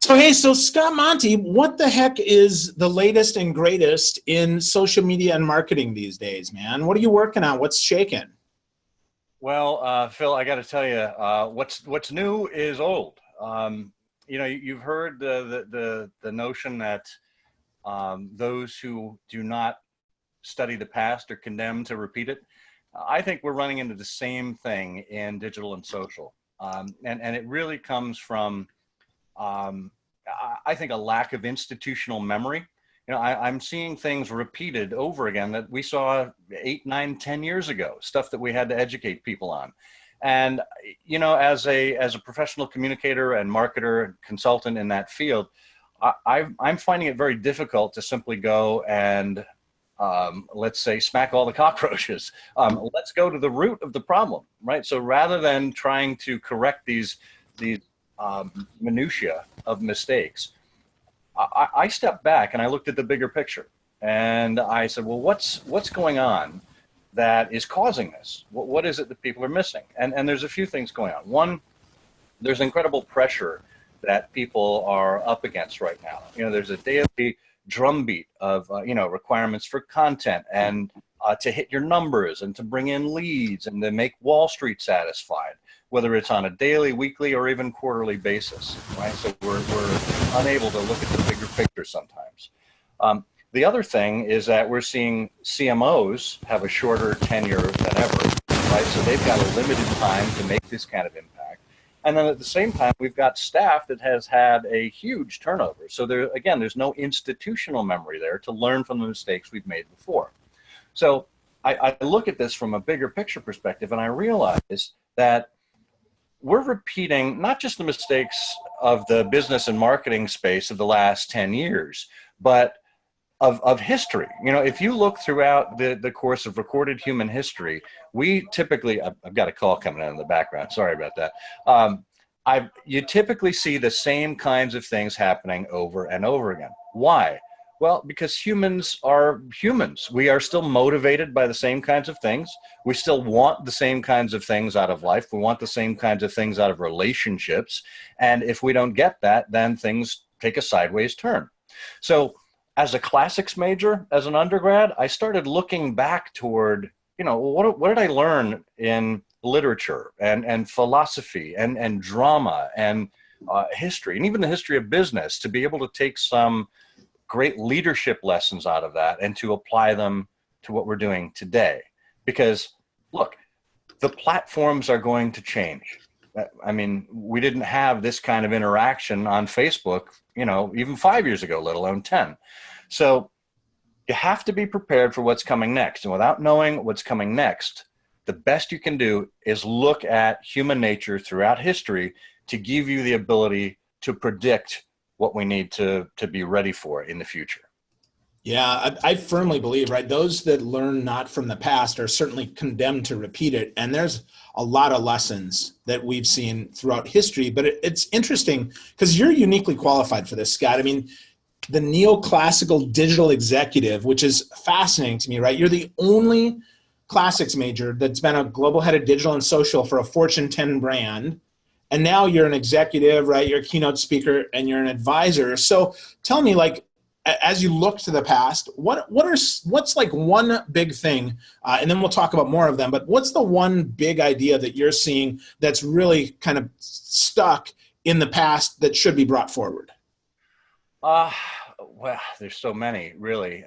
So Scott Monty, what the heck is the latest and greatest in social media and marketing these days, man? What are you working on? What's shaking? Well, Phil, I got to tell you, what's new is old. You've heard the notion that those who do not study the past are condemned to repeat it. I think we're running into the same thing in digital and social, and it really comes from I think a lack of institutional memory. I'm seeing things repeated over again that we saw 8, 9, 10 years ago, stuff that we had to educate people on. And, as a professional communicator and marketer, consultant in that field, I'm finding it very difficult to simply go and, let's say, smack all the cockroaches. Let's go to the root of the problem, right? So rather than trying to correct these minutia of mistakes, I stepped back and I looked at the bigger picture, and I said, well, what's going on that is causing this? What is it that people are missing? And there's a few things going on. One, there's incredible pressure that people are up against right now. There's a daily drumbeat of requirements for content and to hit your numbers and to bring in leads and to make Wall Street satisfied, whether it's on a daily, weekly, or even quarterly basis, right? So we're unable to look at the bigger picture sometimes. The other thing is that we're seeing CMOs have a shorter tenure than ever, right? So they've got a limited time to make this kind of impact. And then at the same time, we've got staff that has had a huge turnover. So there's no institutional memory there to learn from the mistakes we've made before. So I look at this from a bigger picture perspective, and I realize that we're repeating not just the mistakes of the business and marketing space of the last 10 years, but of history. If you look throughout the course of recorded human history, we typically, I've got a call coming in the background, sorry about that. You typically see the same kinds of things happening over and over again. Why? Well, because humans are humans. We are still motivated by the same kinds of things. We still want the same kinds of things out of life. We want the same kinds of things out of relationships. And if we don't get that, then things take a sideways turn. So as a classics major, as an undergrad, I started looking back toward, what did I learn in literature and philosophy and drama and history, and even the history of business, to be able to take some great leadership lessons out of that and to apply them to what we're doing today. Because look, the platforms are going to change. I mean, we didn't have this kind of interaction on Facebook, even 5 years ago, let alone 10. So you have to be prepared for what's coming next. And without knowing what's coming next, the best you can do is look at human nature throughout history to give you the ability to predict what we need to be ready for in the future. Yeah, I firmly believe, right? Those that learn not from the past are certainly condemned to repeat it. And there's a lot of lessons that we've seen throughout history. But it's interesting because you're uniquely qualified for this, Scott. I mean, the neoclassical digital executive, which is fascinating to me, right? You're the only classics major that's been a global head of digital and social for a Fortune 10 brand. And now you're an executive, right? You're a keynote speaker and you're an advisor. So tell me, like, as you look to the past, what's like one big thing, and then we'll talk about more of them, but what's the one big idea that you're seeing that's really kind of stuck in the past that should be brought forward? Well, there's so many, really.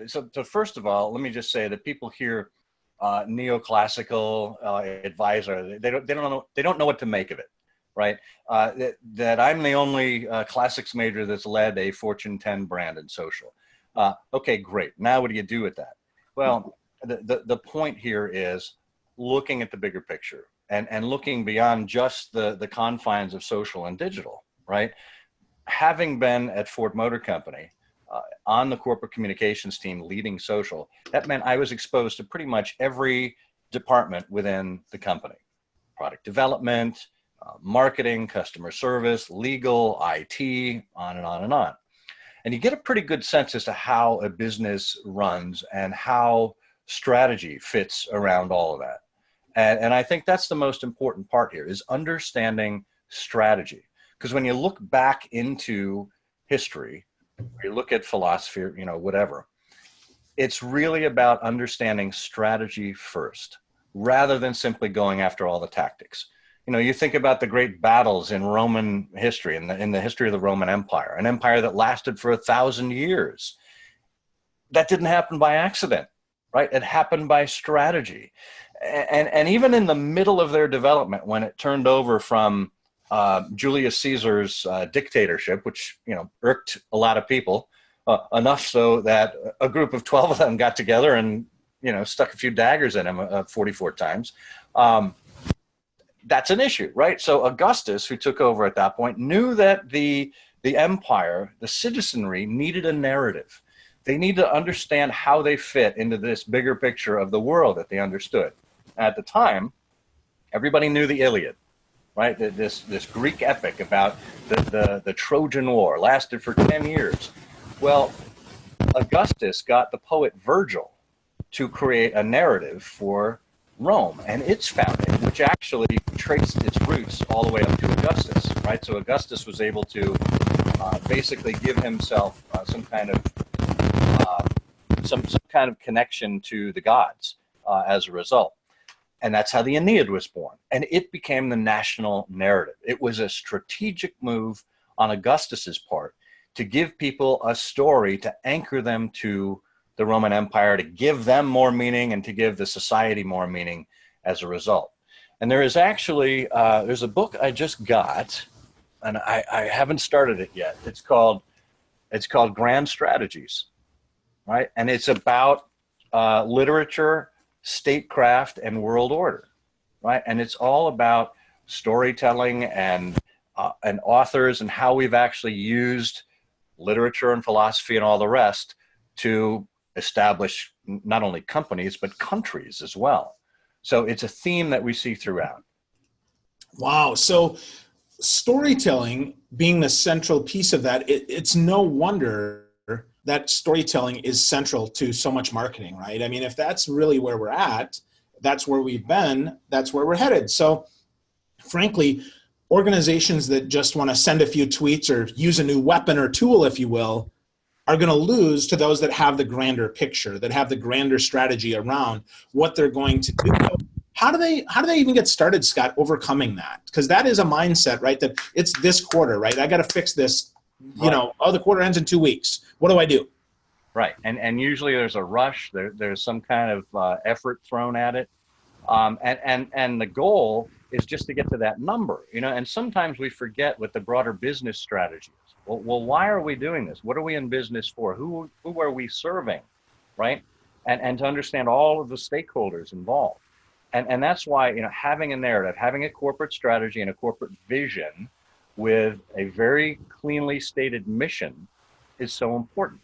So first of all, let me just say that people hear neoclassical advisor, they don't know what to make of it. Right? That I'm the only classics major that's led a Fortune 10 brand in social. Okay, great. Now what do you do with that? Well, the point here is looking at the bigger picture and looking beyond just the confines of social and digital, right? Having been at Ford Motor Company on the corporate communications team leading social, that meant I was exposed to pretty much every department within the company. Product development, marketing, customer service, legal, IT, on and on and on. And you get a pretty good sense as to how a business runs and how strategy fits around all of that. And I think that's the most important part here, is understanding strategy. Because when you look back into history, you look at philosophy, whatever, it's really about understanding strategy first, rather than simply going after all the tactics. You think about the great battles in Roman history, in the history of the Roman Empire, an empire that lasted for 1,000 years. That didn't happen by accident, right? It happened by strategy. And even in the middle of their development, when it turned over from Julius Caesar's dictatorship, which irked a lot of people, enough so that a group of 12 of them got together and stuck a few daggers in him 44 times. That's an issue, right? So Augustus, who took over at that point, knew that the empire, the citizenry, needed a narrative. They need to understand how they fit into this bigger picture of the world that they understood. At the time, everybody knew the Iliad, right? This Greek epic about the Trojan War, lasted for 10 years. Well, Augustus got the poet Virgil to create a narrative for Rome and its founding, which actually traced its roots all the way up to Augustus, right? So Augustus was able to basically give himself some kind of connection to the gods as a result. And that's how the Aeneid was born. And it became the national narrative. It was a strategic move on Augustus's part to give people a story to anchor them to the Roman Empire, to give them more meaning and to give the society more meaning as a result. And there is actually, there's a book I just got, and I haven't started it yet. It's called Grand Strategies, right? And it's about literature, statecraft, and world order, right? And it's all about storytelling and authors and how we've actually used literature and philosophy and all the rest to establish not only companies, but countries as well. So it's a theme that we see throughout. Wow. So storytelling being the central piece of that, it's no wonder that storytelling is central to so much marketing, right? I mean, if that's really where we're at, that's where we've been, that's where we're headed. So frankly, organizations that just want to send a few tweets or use a new weapon or tool, if you will, are going to lose to those that have the grander picture, that have the grander strategy around what they're going to do. How do they even get started, Scott, overcoming that? Because that is a mindset, right? That it's this quarter, right? I got to fix this, the quarter ends in 2 weeks. What do I do? Right. And usually there's a rush. There's some kind of effort thrown at it. And the goal is just to get to that number, and sometimes we forget what the broader business strategy is. Well, why are we doing this? What are we in business for? Who are we serving, right? And to understand all of the stakeholders involved. And that's why, having a narrative, having a corporate strategy and a corporate vision with a very cleanly stated mission is so important.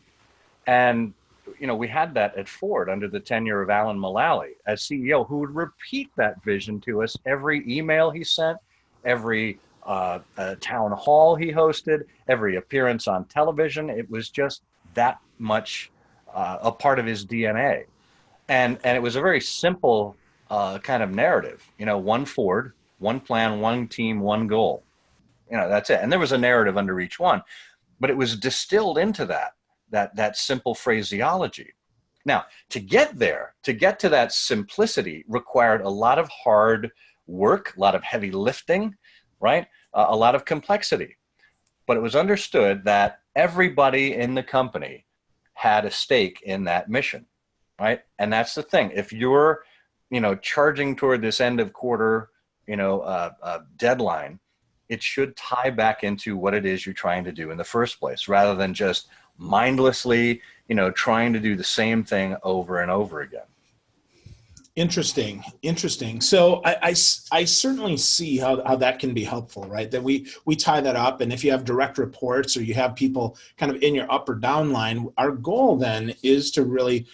And we had that at Ford under the tenure of Alan Mulally as CEO, who would repeat that vision to us every email he sent, every town hall he hosted, every appearance on television. It was just that much a part of his DNA. And it was a very simple kind of narrative, one Ford, one plan, one team, one goal. That's it. And there was a narrative under each one, but it was distilled into that simple phraseology. Now, to get there, to get to that simplicity required a lot of hard work, a lot of heavy lifting, right? A lot of complexity. But it was understood that everybody in the company had a stake in that mission, right? And that's the thing. If you're, charging toward this end of quarter, deadline, it should tie back into what it is you're trying to do in the first place, rather than just mindlessly, trying to do the same thing over and over again. Interesting. So I certainly see how that can be helpful, right? That we tie that up, and if you have direct reports or you have people kind of in your up or down line, our goal then is to really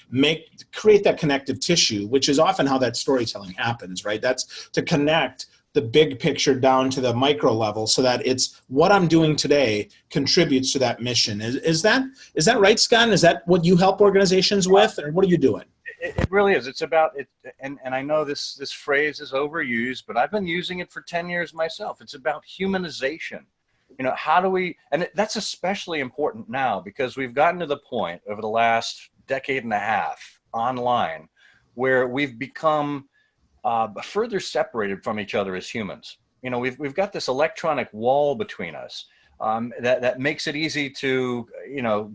create that connective tissue, which is often how that storytelling happens, right? That's to connect the big picture down to the micro level, so that it's what I'm doing today contributes to that mission. Is that right, Scott? Is that what you help organizations with, or what are you doing? It really is. It's about it, and I know this phrase is overused, but I've been using it for 10 years myself. It's about humanization. How do we, and that's especially important now because we've gotten to the point over the last decade and a half online where we've become further separated from each other as humans. We've got this electronic wall between us that makes it easy to,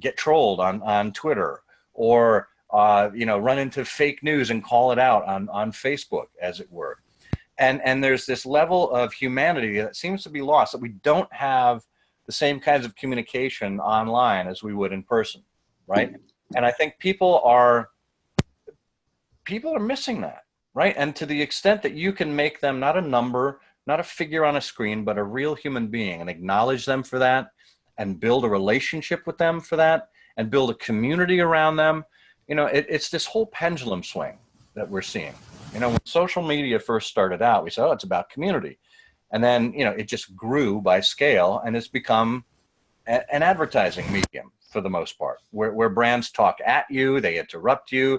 get trolled on Twitter or, run into fake news and call it out on Facebook, as it were. And there's this level of humanity that seems to be lost, that we don't have the same kinds of communication online as we would in person, right? And I think people are missing that. Right. And to the extent that you can make them not a number, not a figure on a screen, but a real human being, and acknowledge them for that, and build a relationship with them for that, and build a community around them. It's this whole pendulum swing that we're seeing. When social media first started out, we said, oh, it's about community. And then, it just grew by scale, and it's become an advertising medium for the most part, where brands talk at you, they interrupt you.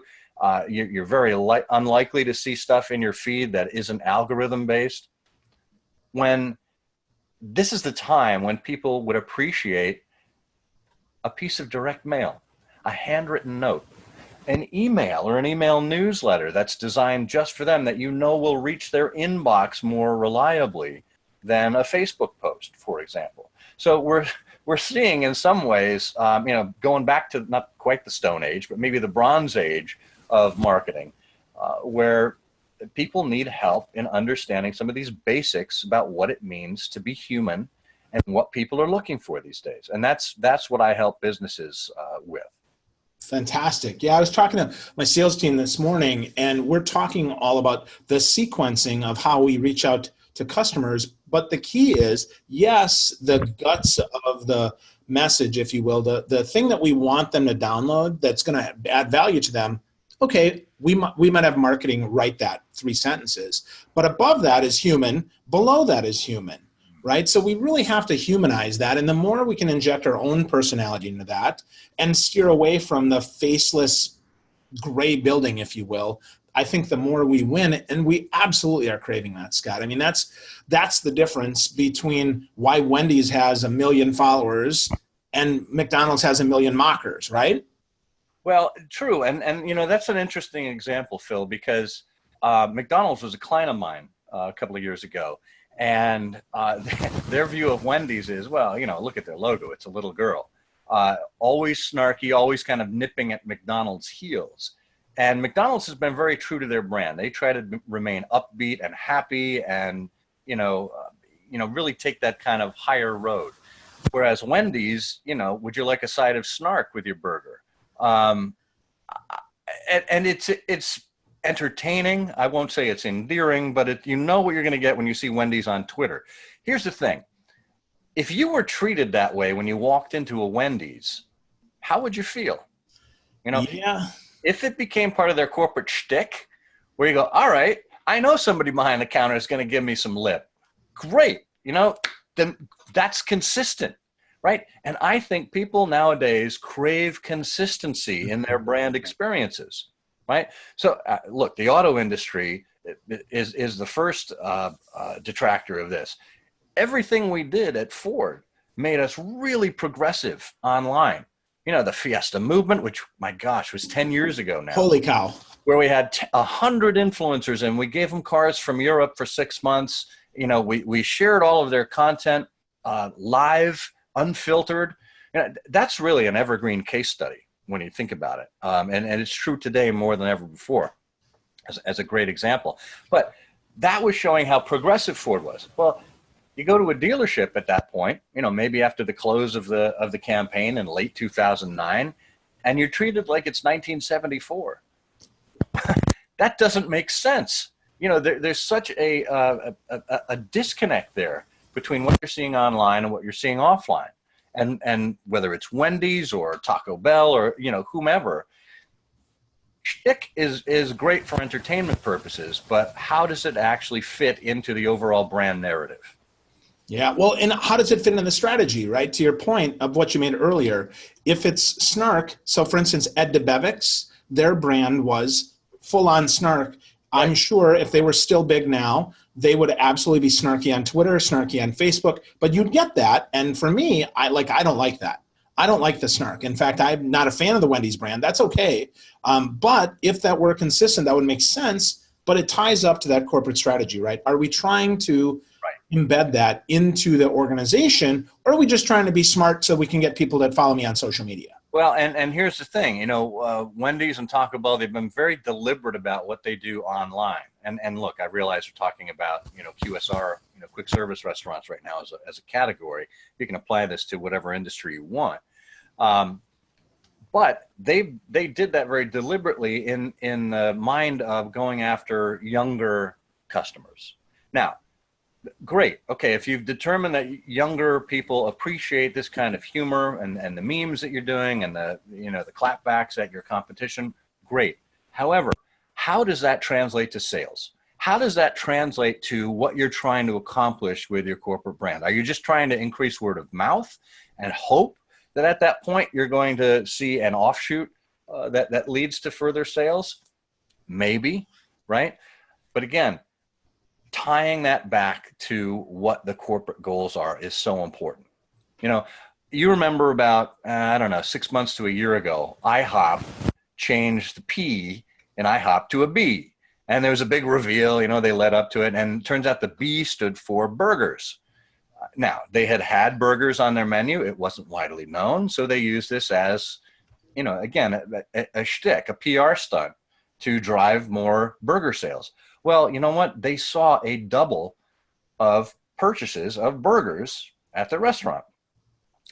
You're very unlikely to see stuff in your feed that isn't algorithm based. When this is the time when people would appreciate a piece of direct mail, a handwritten note, an email or an email newsletter that's designed just for them, that will reach their inbox more reliably than a Facebook post, for example. So we're seeing in some ways, going back to not quite the Stone Age, but maybe the Bronze Age of marketing, where people need help in understanding some of these basics about what it means to be human and what people are looking for these days. And that's what I help businesses with. Fantastic. Yeah, I was talking to my sales team this morning, and we're talking all about the sequencing of how we reach out to customers. But the key is, yes, the guts of the message, if you will, the thing that we want them to download that's going to add value to them. Okay, we might have marketing write that 3 sentences, but above that is human, below that is human, right? So we really have to humanize that, and the more we can inject our own personality into that and steer away from the faceless gray building, if you will, I think the more we win, and we absolutely are craving that, Scott. I mean, that's the difference between why Wendy's has 1 million followers and McDonald's has 1 million mockers, right? Well, true. And that's an interesting example, Phil, because McDonald's was a client of mine a couple of years ago. And their view of Wendy's is, well, look at their logo. It's a little girl. Always snarky, always kind of nipping at McDonald's heels. And McDonald's has been very true to their brand. They try to remain upbeat and happy and, really take that kind of higher road. Whereas Wendy's, would you like a side of snark with your burger? And it's entertaining. I won't say it's endearing, but what you're going to get when you see Wendy's on Twitter. Here's the thing. If you were treated that way when you walked into a Wendy's, how would you feel? Yeah. If it became part of their corporate shtick, where you go, all right, I know somebody behind the counter is going to give me some lip. Great. Then that's consistent. Right. And I think people nowadays crave consistency in their brand experiences. Right. So look, the auto industry is the first detractor of this. Everything we did at Ford made us really progressive online. The Fiesta movement, which, my gosh, was 10 years ago now. Holy cow. Where we had 100 influencers and we gave them cars from Europe for 6 months. We shared all of their content live, unfiltered. That's really an evergreen case study when you think about it. And it's true today more than ever before as a great example. But that was showing how progressive Ford was. Well, you go to a dealership at that point, maybe after the close of the campaign in late 2009, and you're treated like it's 1974. That doesn't make sense. There's such a disconnect there between what you're seeing online and what you're seeing offline. And whether it's Wendy's or Taco Bell or, whomever, shtick is great for entertainment purposes, but how does it actually fit into the overall brand narrative? Yeah, well, and how does it fit into the strategy, right? To your point of what you made earlier, if it's snark, so for instance, Ed DeBevick's, their brand was full-on snark. I'm sure if they were still big now, they would absolutely be snarky on Twitter, snarky on Facebook, but you'd get that. And for me, I don't like that. I don't like the snark. In fact, I'm not a fan of the Wendy's brand. That's okay. But if that were consistent, that would make sense. But it ties up to that corporate strategy, right? Are we trying to embed that into the organization, or are we just trying to be smart so we can get people that follow me on social media? Well, and here's the thing, you know, Wendy's and Taco Bell, they've been very deliberate about what they do online. And look, I realize we're talking about, you know, QSR, you know, quick service restaurants right now as a category. You can apply this to whatever industry you want. But they did that very deliberately in the mind of going after younger customers. Now, great. Okay, if you've determined that younger people appreciate this kind of humor and the memes that you're doing and the, you know, the clapbacks at your competition, great. However, how does that translate to sales? How does that translate to what you're trying to accomplish with your corporate brand? Are you just trying to increase word of mouth and hope that at that point you're going to see an offshoot that leads to further sales? Maybe, right? But again, tying that back to what the corporate goals are is so important. You know, you remember about, I don't know, 6 months to a year ago, IHOP changed the P in IHOP to a B. And there was a big reveal, you know, they led up to it. And it turns out the B stood for burgers. Now, they had burgers on their menu. It wasn't widely known. So they used this as, you know, again, a shtick, a PR stunt to drive more burger sales. Well, you know what? They saw a double of purchases of burgers at the restaurant.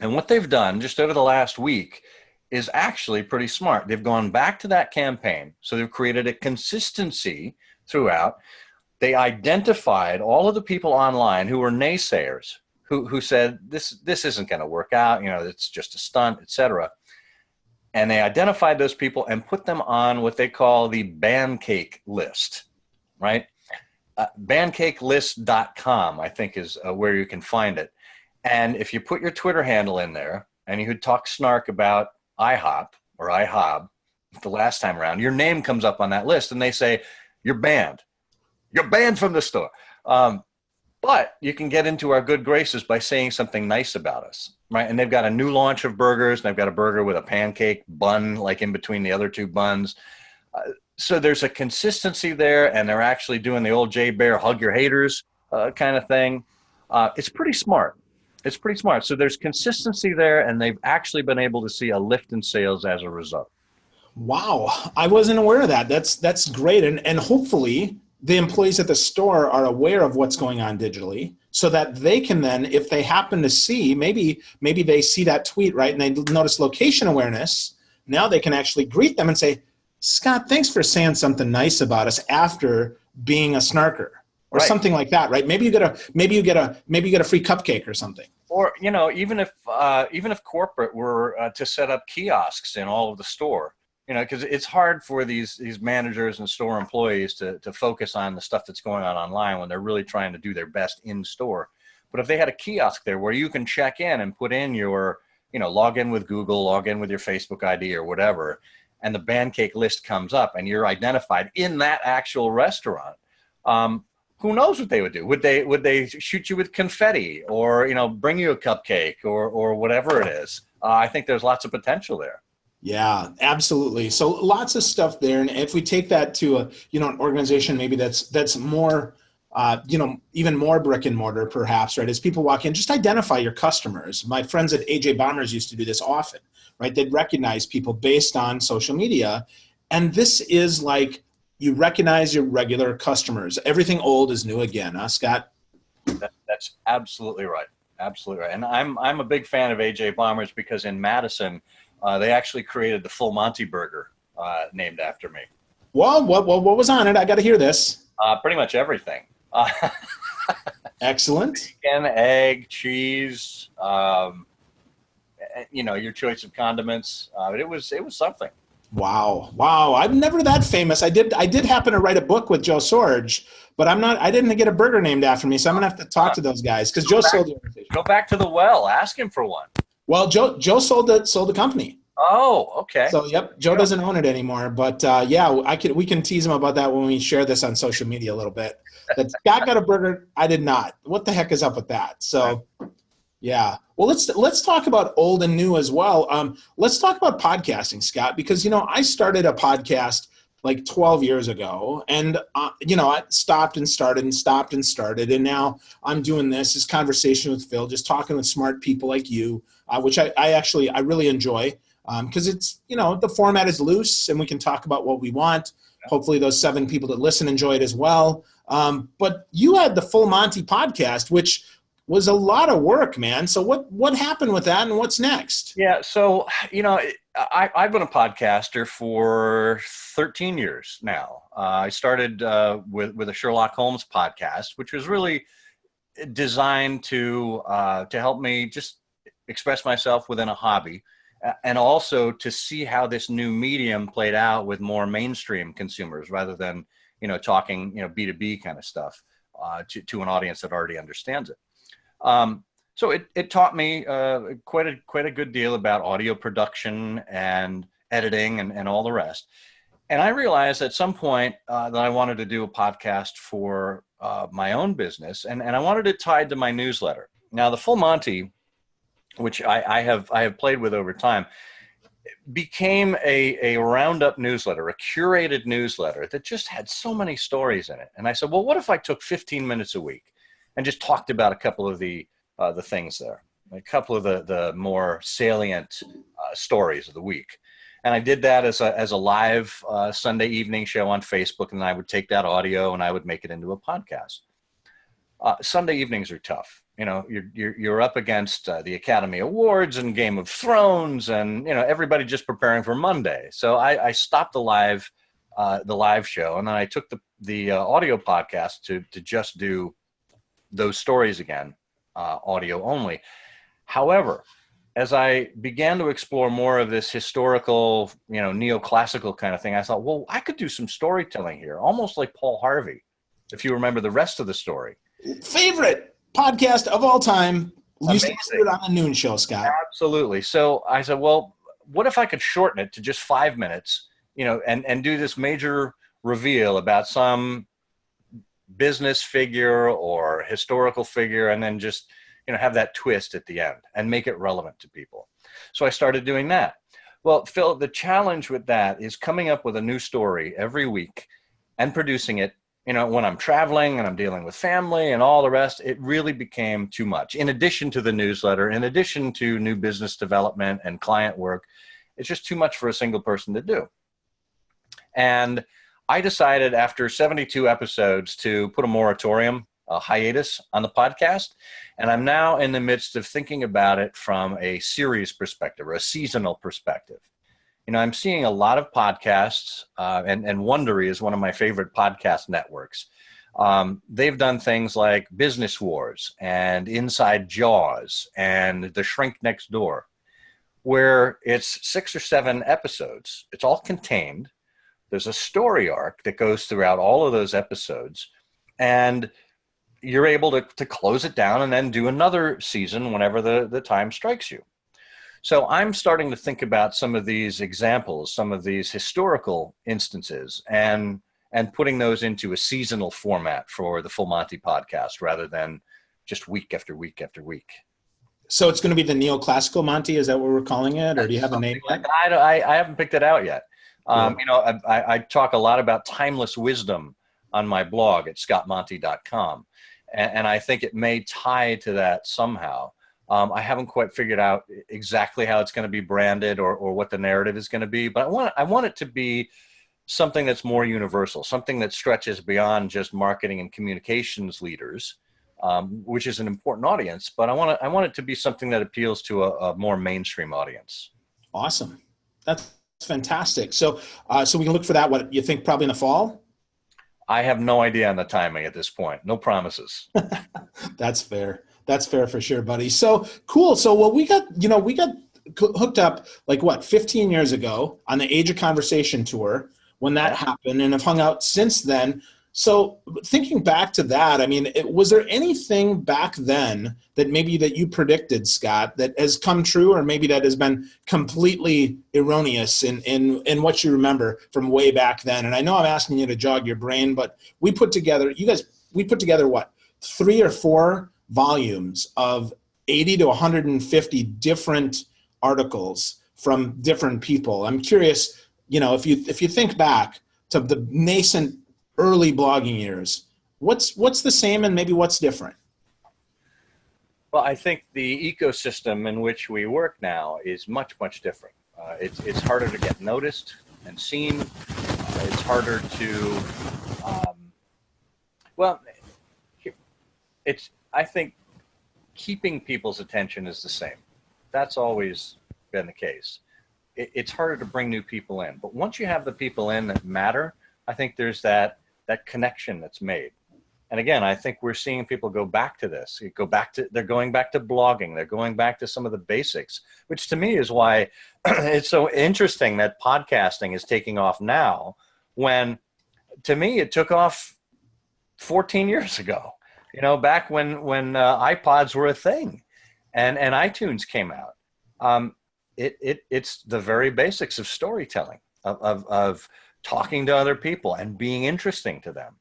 And what they've done just over the last week is actually pretty smart. They've gone back to that campaign. So they've created a consistency throughout. They identified all of the people online who were naysayers, who said, this isn't going to work out. You know, it's just a stunt, et cetera. And they identified those people and put them on what they call the Bancake list. Right? Bancakelist.com, I think, is where you can find it. And if you put your Twitter handle in there and you talk snark about IHOP or IHOB the last time around, your name comes up on that list and they say, you're banned. You're banned from the store. But you can get into our good graces by saying something nice about us, right? And they've got a new launch of burgers. And they've got a burger with a pancake bun, like in between the other two buns. So there's a consistency there, and they're actually doing the old Jay Bear hug your haters kind of thing. It's pretty smart. It's pretty smart. So there's consistency there, and they've actually been able to see a lift in sales as a result. Wow. I wasn't aware of that. That's great. And hopefully the employees at the store are aware of what's going on digitally so that they can then, if they happen to see, maybe they see that tweet, right, and they notice location awareness, now they can actually greet them and say, Scott, thanks for saying something nice about us after being a snarker, or right, something like that, right? Maybe you get a free cupcake or something. Or, you know, even if corporate were to set up kiosks in all of the store, you know, because it's hard for these managers and store employees to focus on the stuff that's going on online when they're really trying to do their best in store. But if they had a kiosk there where you can check in and put in your, you know, log in with Google, log in with your Facebook ID or whatever, and the Bancake list comes up and you're identified in that actual restaurant, who knows what they would do? Would they shoot you with confetti or, you know, bring you a cupcake or whatever it is? I think there's lots of potential there. Yeah, absolutely. So lots of stuff there. And if we take that to a, you know, an organization maybe that's more, you know, even more brick and mortar perhaps, right? As people walk in, just identify your customers. My friends at AJ Bombers used to do this often, right? They'd recognize people based on social media. And this is like, you recognize your regular customers. Everything old is new again, huh, Scott? That's absolutely right. Absolutely right. And I'm a big fan of AJ Bombers because in Madison, they actually created the Full Monty burger named after me. Well, what was on it? I got to hear this. Pretty much everything. Excellent. Chicken, egg, cheese, you know, your choice of condiments. It was something. Wow. I'm never that famous. I did happen to write a book with Joe Sorge, but I didn't get a burger named after me. So I'm going to have to talk to those guys because Joe sold the organization. Go back to the well, ask him for one. Well, Joe sold the company. Oh, okay. So, yep, Joe doesn't own it anymore. But yeah, we can tease him about that when we share this on social media a little bit. That Scott got a burger, I did not. What the heck is up with that? Right. So, yeah. Well, let's talk about old and new as well. Let's talk about podcasting, Scott, because I started a podcast like 12 years ago, and I stopped and started and stopped and started, and now I'm doing this conversation with Phil, just talking with smart people like you, which I really enjoy, because it's the format is loose and we can talk about what we want. Hopefully, those 7 people that listen enjoy it as well. But you had the Full Monty podcast, which was a lot of work, man. So what happened with that, and what's next? Yeah. So, I've been a podcaster for 13 years now. I started with a Sherlock Holmes podcast, which was really designed to help me just express myself within a hobby, and also to see how this new medium played out with more mainstream consumers rather than talking B2B kind of stuff to an audience that already understands it. So it taught me quite a good deal about audio production and editing and all the rest. And I realized at some point that I wanted to do a podcast for my own business, and I wanted it tied to my newsletter. Now, the Full Monty, which I have played with over time, became a roundup newsletter, a curated newsletter that just had so many stories in it. And I said, well, what if I took 15 minutes a week and just talked about a couple of the things there, a couple of the more salient stories of the week. And I did that as a live Sunday evening show on Facebook, and I would take that audio and I would make it into a podcast. Sunday evenings are tough. You're up against the Academy Awards and Game of Thrones, and everybody just preparing for Monday. So I stopped the live show, and then I took the audio podcast to just do those stories again, audio only. However, as I began to explore more of this historical, neoclassical kind of thing, I thought, well, I could do some storytelling here, almost like Paul Harvey, if you remember the rest of the story. Favorite podcast of all time. Used Amazing. to do it on the noon show, Scott. Absolutely. So I said, well, what if I could shorten it to just 5 minutes, and do this major reveal about some business figure or historical figure, and then just have that twist at the end and make it relevant to people. So I started doing that. Well, Phil, the challenge with that is coming up with a new story every week and producing it. When I'm traveling and I'm dealing with family and all the rest, it really became too much. In addition to the newsletter, in addition to new business development and client work, it's just too much for a single person to do. And I decided after 72 episodes to put a moratorium, a hiatus on the podcast. And I'm now in the midst of thinking about it from a series perspective or a seasonal perspective. I'm seeing a lot of podcasts, and Wondery is one of my favorite podcast networks. They've done things like Business Wars and Inside Jaws and The Shrink Next Door, where it's 6 or 7 episodes. It's all contained. There's a story arc that goes throughout all of those episodes, and you're able to close it down and then do another season whenever the time strikes you. So I'm starting to think about some of these examples, some of these historical instances, and putting those into a seasonal format for the Full Monty podcast rather than just week after week after week. So it's going to be the neoclassical Monty. Is that what we're calling it, or do you have a name yet? I haven't picked it out yet. I talk a lot about timeless wisdom on my blog at scottmonty.com, and I think it may tie to that somehow. I haven't quite figured out exactly how it's going to be branded or what the narrative is going to be, but I want it to be something that's more universal, something that stretches beyond just marketing and communications leaders, which is an important audience. But I want it to be something that appeals to a more mainstream audience. Awesome, that's fantastic. So we can look for that. What you think? Probably in the fall. I have no idea on the timing at this point. No promises. That's fair. That's fair for sure, buddy. So cool. So we got hooked up 15 years ago on the Age of Conversation tour when that happened, and have hung out since then. So thinking back to that, I mean, was there anything back then that maybe that you predicted, Scott, that has come true, or maybe that has been completely erroneous in what you remember from way back then? And I know I'm asking you to jog your brain, but we put together what, 3 or 4 volumes of 80 to 150 different articles from different people. I'm curious, if you think back to the nascent early blogging years, what's the same and maybe what's different? Well, I think the ecosystem in which we work now is much, much different. It's harder to get noticed and seen. It's harder to, I think keeping people's attention is the same. That's always been the case. It's harder to bring new people in. But once you have the people in that matter, I think there's that connection that's made. And again, I think we're seeing people go back to this. They're going back to blogging. They're going back to some of the basics, which to me is why it's so interesting that podcasting is taking off now, when to me it took off 14 years ago, back when iPods were a thing and iTunes came out. It's the very basics of storytelling, of talking to other people and being interesting to them.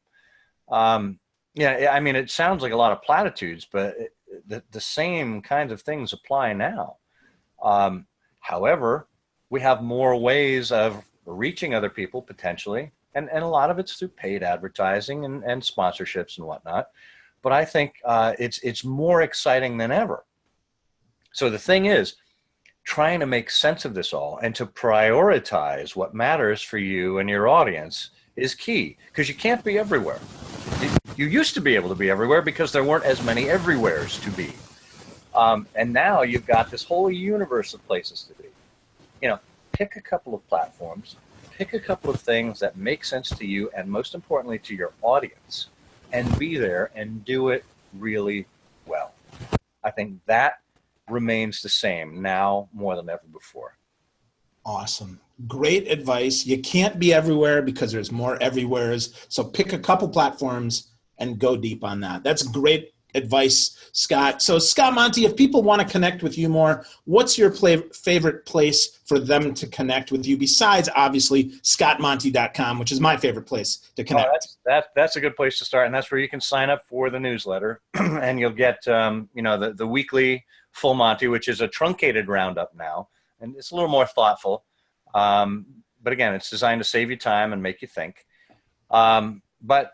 I mean, it sounds like a lot of platitudes, but the same kinds of things apply now. However, we have more ways of reaching other people potentially, and a lot of it's through paid advertising and sponsorships and whatnot. But I think it's more exciting than ever. So the thing is, trying to make sense of this all and to prioritize what matters for you and your audience is key, because you can't be everywhere. You used to be able to be everywhere because there weren't as many everywheres to be. And now you've got this whole universe of places to be. Pick a couple of platforms, pick a couple of things that make sense to you and most importantly to your audience, and be there and do it really well. I think that remains the same now more than ever before. Awesome. Great advice. You can't be everywhere because there's more everywheres. So pick a couple platforms and go deep on that. That's great advice, Scott. So Scott Monty, if people want to connect with you more, what's your favorite place for them to connect with you besides obviously scottmonty.com, which is my favorite place to connect? That's a good place to start. And that's where you can sign up for the newsletter and you'll get, the weekly Full Monty, which is a truncated roundup now. And it's a little more thoughtful. But again, it's designed to save you time and make you think. But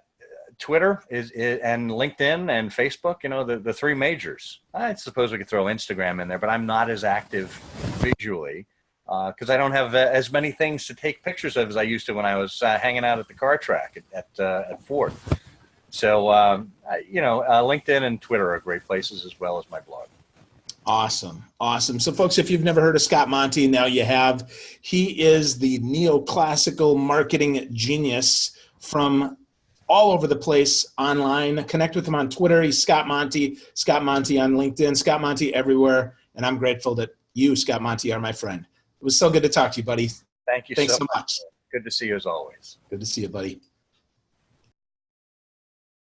Twitter and LinkedIn and Facebook, the three majors. I suppose we could throw Instagram in there, but I'm not as active visually because I don't have as many things to take pictures of as I used to when I was hanging out at the car track at Ford. So, LinkedIn and Twitter are great places, as well as my blog. Awesome. Awesome. So folks, if you've never heard of Scott Monty, now you have. He is the neoclassical marketing genius from all over the place online. Connect with him on Twitter. He's Scott Monty on LinkedIn, Scott Monty everywhere. And I'm grateful that you, Scott Monty, are my friend. It was so good to talk to you, buddy. Thank you. Thanks so much. Good to see you as always. Good to see you, buddy.